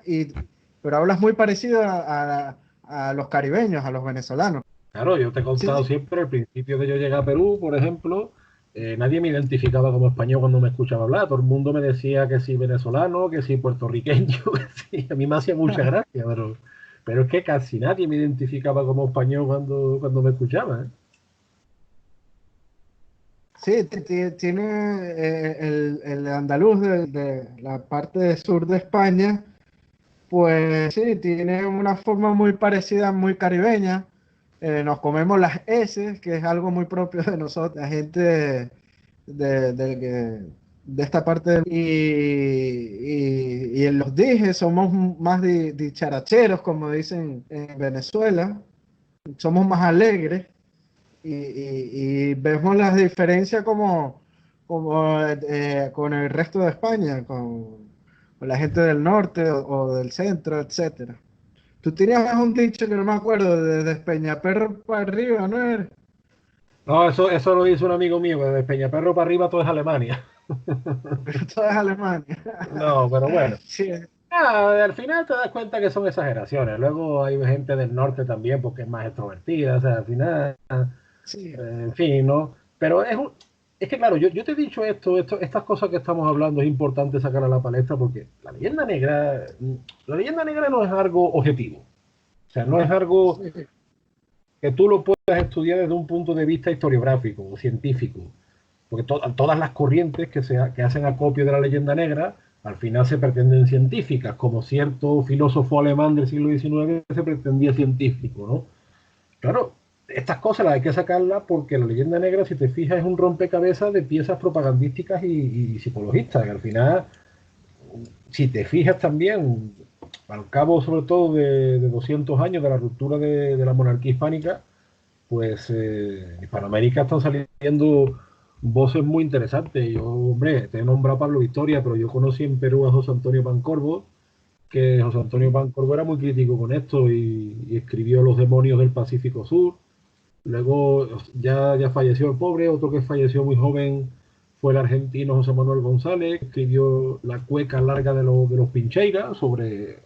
pero hablas muy parecido a los caribeños, a los venezolanos. Claro, yo te he Sí, contado sí. siempre, al principio de yo llegar a Perú, por ejemplo, nadie me identificaba como español cuando me escuchaba hablar. Todo el mundo me decía que sí venezolano, que sí puertorriqueño, que sí. A mí me hacía mucha gracia, pero es que casi nadie me identificaba como español cuando me escuchaba, ¿eh? Sí, tiene el andaluz de la parte sur de España, pues sí, tiene una forma muy parecida, muy caribeña. Nos comemos las S, que es algo muy propio de nosotros, la gente de esta parte. Y en los dijes somos más dicharacheros, como dicen en Venezuela. Somos más alegres y vemos las diferencias como con el resto de España, con la gente del norte o del centro, etcétera. Tú tenías un dicho que no me acuerdo, de Peñaperro para arriba, ¿no era? No, eso lo dice un amigo mío, que de Peñaperro para arriba todo es Alemania. Pero todo es Alemania. No, pero bueno. Sí, Al final te das cuenta que son exageraciones. Luego hay gente del norte también porque es más extrovertida. O sea, al final, sí, en fin, ¿no? Pero es que claro, yo te he dicho estas cosas que estamos hablando es importante sacar a la palestra porque la leyenda negra no es algo objetivo. O sea, no es algo sí. que tú lo puedas estudiar desde un punto de vista historiográfico o científico. Porque todas las corrientes que hacen acopio de la leyenda negra al final se pretenden científicas, como cierto filósofo alemán del siglo XIX se pretendía científico, ¿no? Claro, estas cosas las hay que sacarlas porque la leyenda negra, si te fijas, es un rompecabezas de piezas propagandísticas y psicologistas, que al final, si te fijas también, al cabo sobre todo de 200 años de la ruptura de la monarquía hispánica, pues en Hispanoamérica están saliendo voces muy interesantes. Yo, hombre, te he nombrado a Pablo Victoria, pero yo conocí en Perú a José Antonio Pancorbo, que José Antonio Pancorbo era muy crítico con esto y escribió Los demonios del Pacífico Sur. Luego ya falleció el pobre, otro que falleció muy joven fue el argentino José Manuel González, que escribió La cueca larga de los Pincheiras sobre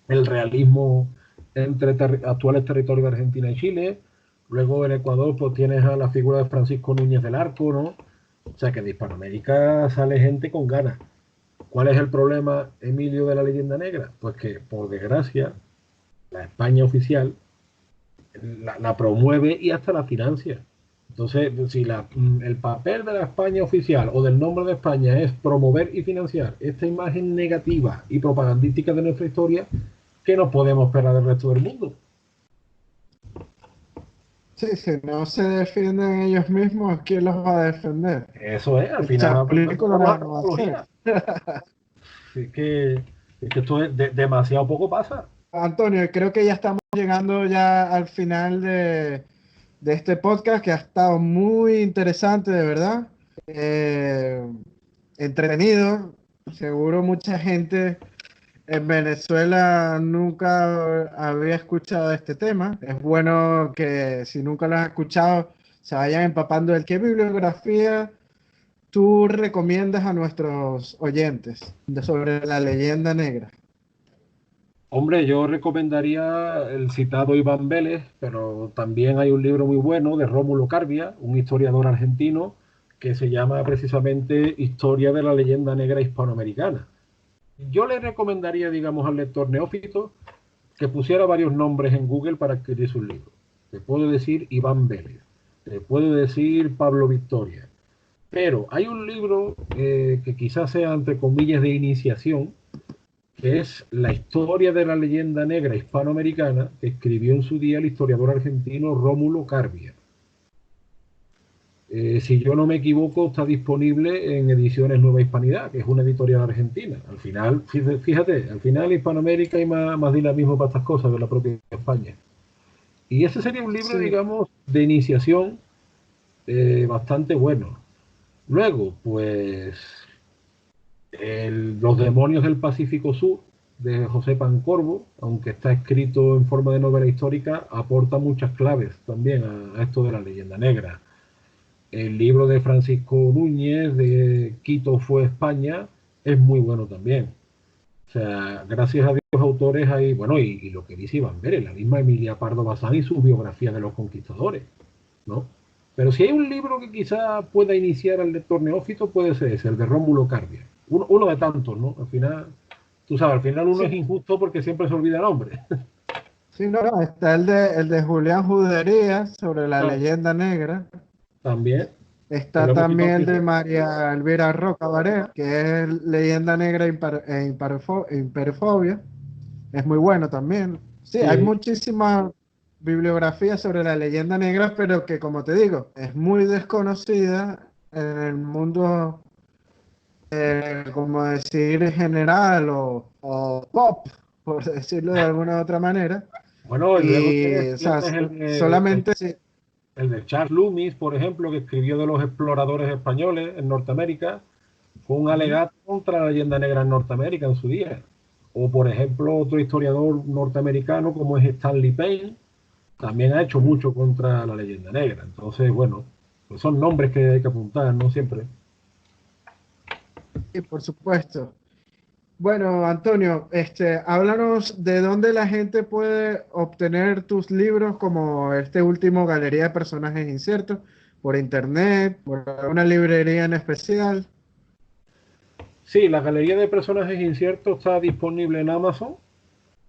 el realismo entre actuales territorios de Argentina y Chile. Luego en Ecuador pues tienes a la figura de Francisco Núñez del Arco, ¿no? O sea que de Hispanoamérica sale gente con ganas. ¿Cuál es el problema, Emilio, de la leyenda negra? Pues que, por desgracia, la España oficial la promueve y hasta la financia. Entonces, si el papel de la España oficial o del nombre de España es promover y financiar esta imagen negativa y propagandística de nuestra historia, ¿qué nos podemos esperar del resto del mundo? Sí, si no se defienden ellos mismos, ¿quién los va a defender? Eso es, al El final Chaplin con vamos a no va a hacer. tecnología. Es que esto es demasiado poco pasa. Antonio, creo que ya estamos llegando ya al final de este podcast que ha estado muy interesante, de verdad. Eh, Entretenido. Seguro mucha gente en Venezuela nunca había escuchado este tema. Es bueno que si nunca lo has escuchado, se vayan empapando del qué bibliografía tú recomiendas a nuestros oyentes sobre la leyenda negra. Hombre, yo recomendaría el citado Iván Vélez, pero también hay un libro muy bueno de Rómulo Carbia, un historiador argentino, que se llama precisamente Historia de la leyenda negra hispanoamericana. Yo le recomendaría, digamos, al lector neófito que pusiera varios nombres en Google para adquirir sus libros. Te puedo decir Iván Vélez, te puedo decir Pablo Victoria, pero hay un libro que quizás sea entre comillas de iniciación, que es la historia de la leyenda negra hispanoamericana que escribió en su día el historiador argentino Rómulo Carbia. Si yo no me equivoco, está disponible en Ediciones Nueva Hispanidad, que es una editorial argentina. Al final, fíjate, al final en Hispanoamérica hay más dinamismo para estas cosas que la propia España. Y ese sería un libro, Sí, digamos, de iniciación bastante bueno. Luego, pues, Los demonios del Pacífico Sur, de José Pancorbo, aunque está escrito en forma de novela histórica, aporta muchas claves también a esto de la leyenda negra. El libro de Francisco Núñez, de Quito fue España, es muy bueno también. O sea, gracias a Dios, autores hay, bueno, y lo que dice Iván Vélez, la misma Emilia Pardo Bazán y su biografía de los conquistadores, ¿no? Pero si hay un libro que quizá pueda iniciar al lector neófito, puede ser ese, el de Rómulo Carbia. Uno de tantos, ¿no? Al final, tú sabes, al final uno es sí, injusto porque siempre se olvida el nombre. sí, no, no, está el de Julián Judería sobre la leyenda negra. También, que Está lo hemos citado también el aquí. de María Elvira Roca Barea, que es leyenda negra e imperfobia. Es muy bueno también. Sí, hay Sí, muchísima bibliografía sobre la leyenda negra, pero que como te digo, es muy desconocida en el mundo, como decir, general o pop, por decirlo de alguna otra manera. bueno, y luego Y, o sea, tienes solamente sí, el de Charles Loomis, por ejemplo, que escribió de los exploradores españoles en Norteamérica, fue un ujú, alegato contra la leyenda negra en Norteamérica en su día. O, por ejemplo, otro historiador norteamericano como es Stanley Payne, también ha hecho ujú, mucho contra la leyenda negra. Entonces, bueno, pues son nombres que hay que apuntar, ¿no? Siempre. sí, por supuesto. Bueno, Antonio, háblanos de dónde la gente puede obtener tus libros, como este último, Galería de Personajes Inciertos, por internet, por una librería en especial. Sí, la galería de personajes inciertos está disponible en Amazon.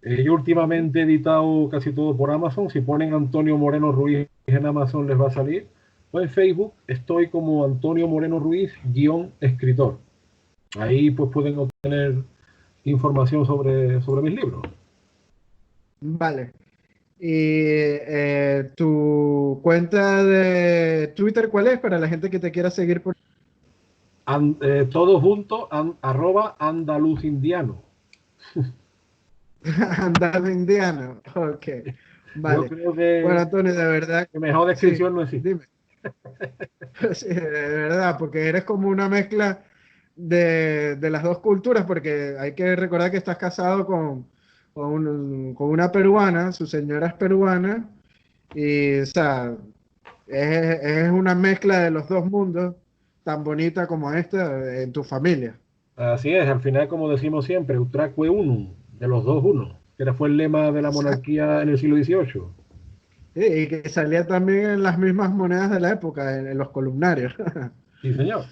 Yo Ujú. últimamente he editado casi todo por Amazon. Si ponen Antonio Moreno Ruiz en Amazon les va a salir. O en Facebook estoy como Antonio Moreno Ruiz, guión escritor. Ahí pues pueden obtener información sobre mis libros. Vale. ¿Y tu cuenta de Twitter cuál es para la gente que te quiera seguir por Todo junto, arroba andaluzindiano. Andar Indiano? Ok, Yo vale. creo Bueno, que, Antonio, de verdad, que mejor sí, descripción no existe. dime. Sí, de verdad, porque eres como una mezcla de las dos culturas, porque hay que recordar que estás casado con una peruana, su señora es peruana, y o sea, es una mezcla de los dos mundos, tan bonita como esta en tu familia. Así es, al final, como decimos siempre, utraque unum, de los dos uno, que fue el lema de la Exacto. monarquía en el siglo XVIII. Sí, y que salía también en las mismas monedas de la época, en los columnarios. Sí, señor.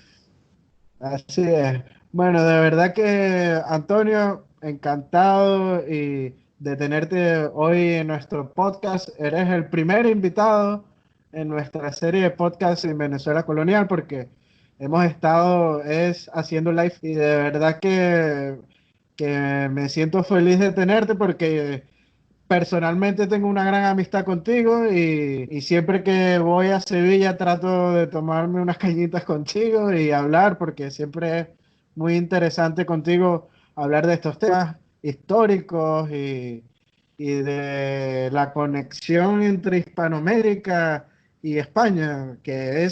Así es. Bueno, de verdad que Antonio, encantado y de tenerte hoy en nuestro podcast. Eres el primer invitado en nuestra serie de podcast en Venezuela Colonial porque hemos estado haciendo live y de verdad que me siento feliz de tenerte porque personalmente tengo una gran amistad contigo y siempre que voy a Sevilla trato de tomarme unas cañitas contigo y hablar porque siempre es muy interesante contigo hablar de estos temas históricos y de la conexión entre Hispanoamérica y España, que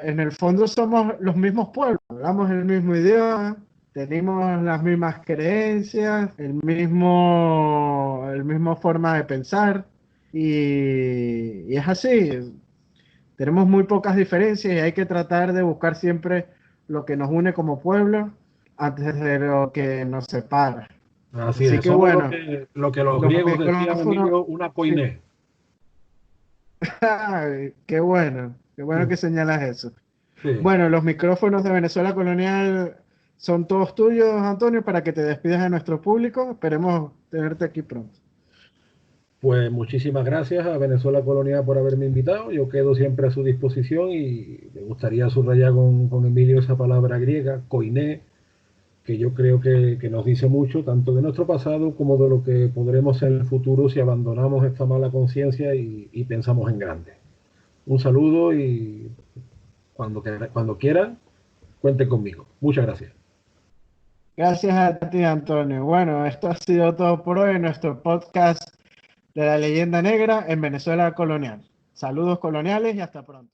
en el fondo somos los mismos pueblos, hablamos el mismo idioma, tenemos las mismas creencias, el mismo forma de pensar y es así. Tenemos muy pocas diferencias y hay que tratar de buscar siempre lo que nos une como pueblo antes de lo que nos separa. Así Así es, que somos bueno, lo que los los griegos decían, micrófonos, Emilio, una sí. koiné. Ay, qué bueno que señalas eso. Sí. Bueno, los micrófonos de Venezuela Colonial son todos tuyos, Antonio, para que te despidas de nuestro público. Esperemos tenerte aquí pronto. Pues muchísimas gracias a Venezuela Colonia por haberme invitado. Yo quedo siempre a su disposición y me gustaría subrayar con Emilio esa palabra griega, koiné, que yo creo que nos dice mucho, tanto de nuestro pasado como de lo que podremos ser en el futuro si abandonamos esta mala conciencia y pensamos en grande. Un saludo y cuando quieran, cuenten conmigo. Muchas gracias. Gracias a ti, Antonio. Bueno, esto ha sido todo por hoy en nuestro podcast de la leyenda negra en Venezuela Colonial. Saludos coloniales y hasta pronto.